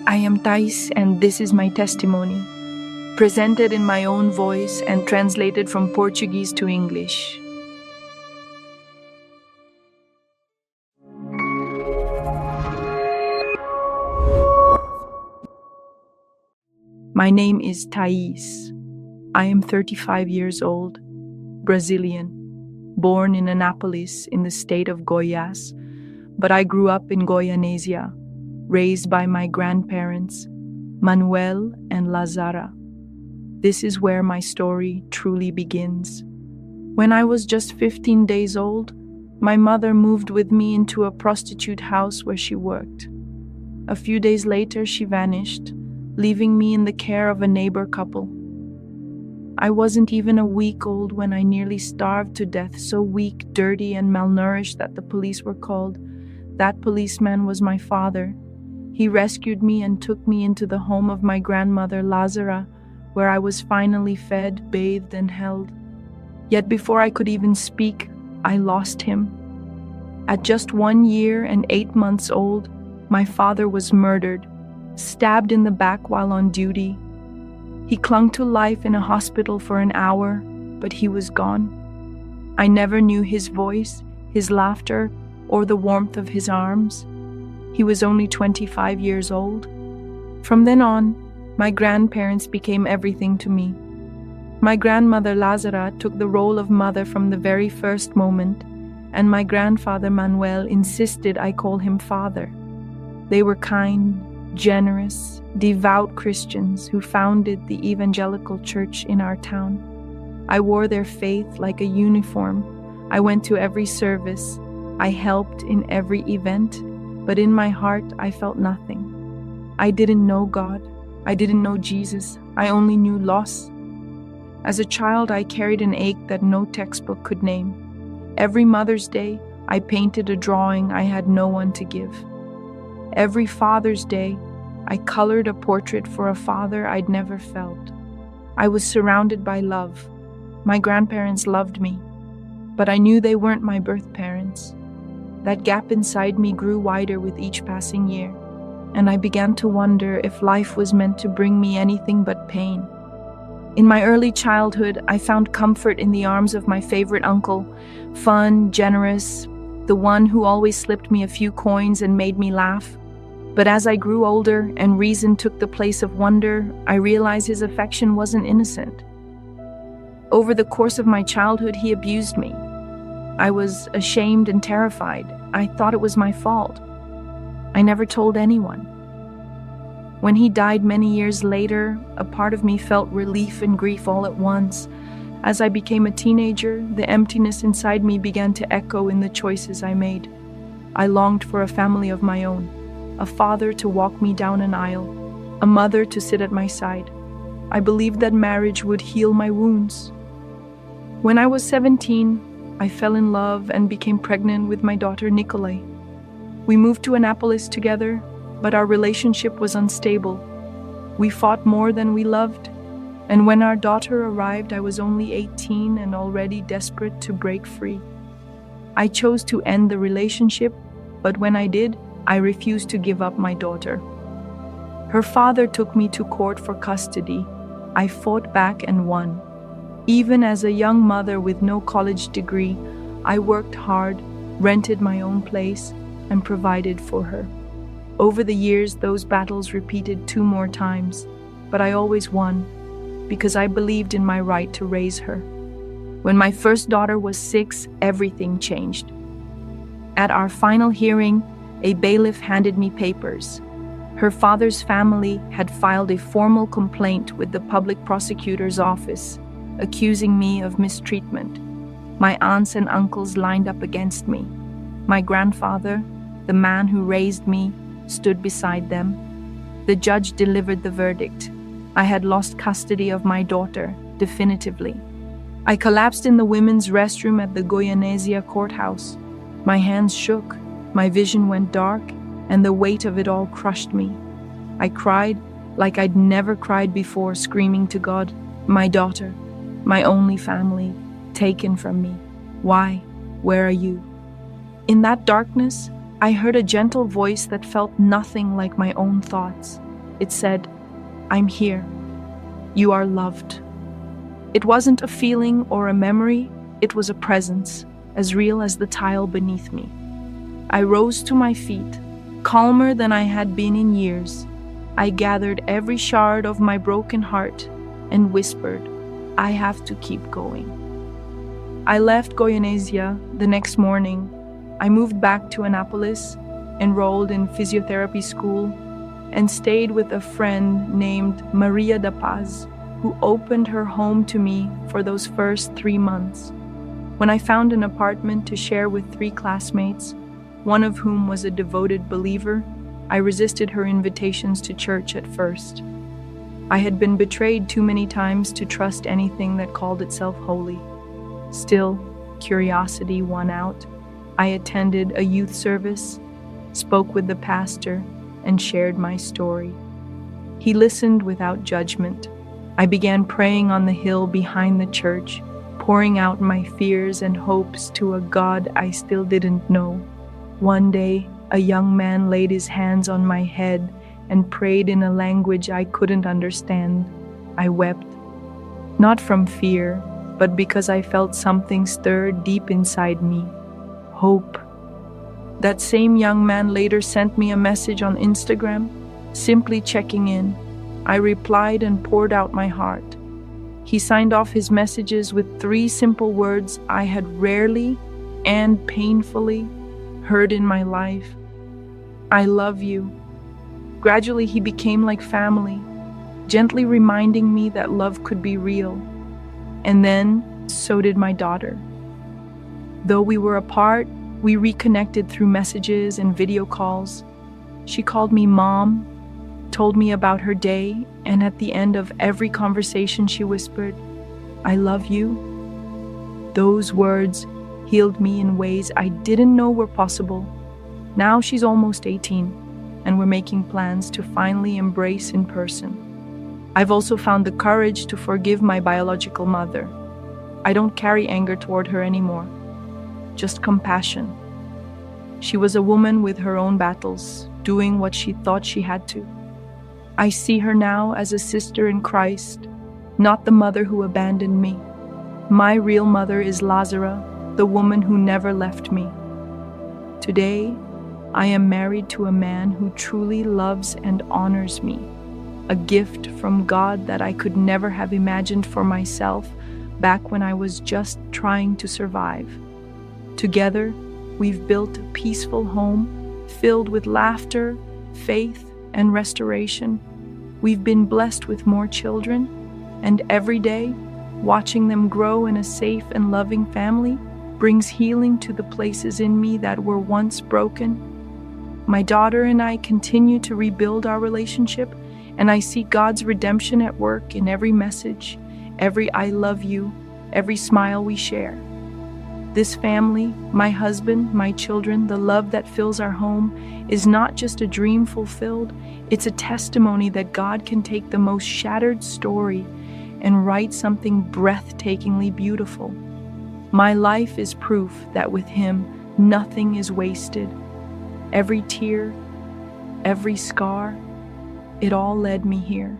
I am Tais, and this is my testimony, presented in my own voice and translated from Portuguese to English. My name is Tais. I am 35 years old, Brazilian, born in Anápolis in the state of Goiás, but I grew up in Goianésia, raised by my grandparents, Manuel and Lazara. This is where my story truly begins. When I was just 15 days old, my mother moved with me into a prostitute house where she worked. A few days later, she vanished, leaving me in the care of a neighbor couple. I wasn't even a week old when I nearly starved to death, so weak, dirty, and malnourished that the police were called. That policeman was my father. He rescued me and took me into the home of my grandmother, Lazara, where I was finally fed, bathed, and held. Yet before I could even speak, I lost him. At just 1 year and 8 months old, my father was murdered, stabbed in the back while on duty. He clung to life in a hospital for an hour, but he was gone. I never knew his voice, his laughter, or the warmth of his arms. He was only 25 years old. From then on, my grandparents became everything to me. My grandmother Lazara took the role of mother from the very first moment, and my grandfather Manuel insisted I call him father. They were kind, generous, devout Christians who founded the evangelical church in our town. I wore their faith like a uniform. I went to every service. I helped in every event, but in my heart I felt nothing. I didn't know God. I didn't know Jesus. I only knew loss. As a child, I carried an ache that no textbook could name. Every Mother's Day, I painted a drawing I had no one to give. Every Father's Day, I colored a portrait for a father I'd never felt. I was surrounded by love. My grandparents loved me, but I knew they weren't my birth parents. That gap inside me grew wider with each passing year, and I began to wonder if life was meant to bring me anything but pain. In my early childhood, I found comfort in the arms of my favorite uncle, fun, generous, the one who always slipped me a few coins and made me laugh. But as I grew older and reason took the place of wonder, I realized his affection wasn't innocent. Over the course of my childhood, he abused me. I was ashamed and terrified. I thought it was my fault. I never told anyone. When he died many years later, a part of me felt relief and grief all at once. As I became a teenager, the emptiness inside me began to echo in the choices I made. I longed for a family of my own, a father to walk me down an aisle, a mother to sit at my side. I believed that marriage would heal my wounds. When I was 17, I fell in love and became pregnant with my daughter Nicolai. We moved to Anápolis together, but our relationship was unstable. We fought more than we loved, and when our daughter arrived, I was only 18 and already desperate to break free. I chose to end the relationship, but when I did, I refused to give up my daughter. Her father took me to court for custody. I fought back and won. Even as a young mother with no college degree, I worked hard, rented my own place, and provided for her. Over the years, those battles repeated 2 more times, but I always won because I believed in my right to raise her. When my first daughter was 6, everything changed. At our final hearing, a bailiff handed me papers. Her father's family had filed a formal complaint with the public prosecutor's office, accusing me of mistreatment. My aunts and uncles lined up against me. My grandfather, the man who raised me, stood beside them. The judge delivered the verdict. I had lost custody of my daughter, definitively. I collapsed in the women's restroom at the Goianésia courthouse. My hands shook, my vision went dark, and the weight of it all crushed me. I cried like I'd never cried before, screaming to God, "My daughter, my only family, taken from me. Why? Where are you?" In that darkness, I heard a gentle voice that felt nothing like my own thoughts. It said, "I'm here. You are loved." It wasn't a feeling or a memory, it was a presence, as real as the tile beneath me. I rose to my feet, calmer than I had been in years. I gathered every shard of my broken heart and whispered, "I have to keep going." I left Goianesia the next morning. I moved back to Annapolis, enrolled in physiotherapy school, and stayed with a friend named Maria da Paz, who opened her home to me for those first 3 months. When I found an apartment to share with 3 classmates, one of whom was a devoted believer, I resisted her invitations to church at first. I had been betrayed too many times to trust anything that called itself holy. Still, curiosity won out. I attended a youth service, spoke with the pastor, and shared my story. He listened without judgment. I began praying on the hill behind the church, pouring out my fears and hopes to a God I still didn't know. One day, a young man laid his hands on my head and prayed in a language I couldn't understand. I wept, not from fear, but because I felt something stir deep inside me. Hope. That same young man later sent me a message on Instagram, simply checking in. I replied and poured out my heart. He signed off his messages with 3 simple words I had rarely and painfully heard in my life. "I love you." Gradually, he became like family, gently reminding me that love could be real. And then, so did my daughter. Though we were apart, we reconnected through messages and video calls. She called me Mom, told me about her day, and at the end of every conversation she whispered, "I love you." Those words healed me in ways I didn't know were possible. Now she's almost 18, and we're making plans to finally embrace in person. I've also found the courage to forgive my biological mother. I don't carry anger toward her anymore, just compassion. She was a woman with her own battles, doing what she thought she had to. I see her now as a sister in Christ, not the mother who abandoned me. My real mother is Lazara, the woman who never left me. Today, I am married to a man who truly loves and honors me, a gift from God that I could never have imagined for myself back when I was just trying to survive. Together, we've built a peaceful home filled with laughter, faith, and restoration. We've been blessed with more children, and every day, watching them grow in a safe and loving family brings healing to the places in me that were once broken. My daughter and I continue to rebuild our relationship, and I see God's redemption at work in every message, every "I love you," every smile we share. This family, my husband, my children, the love that fills our home, is not just a dream fulfilled, it's a testimony that God can take the most shattered story and write something breathtakingly beautiful. My life is proof that with Him, nothing is wasted. Every tear, every scar, it all led me here.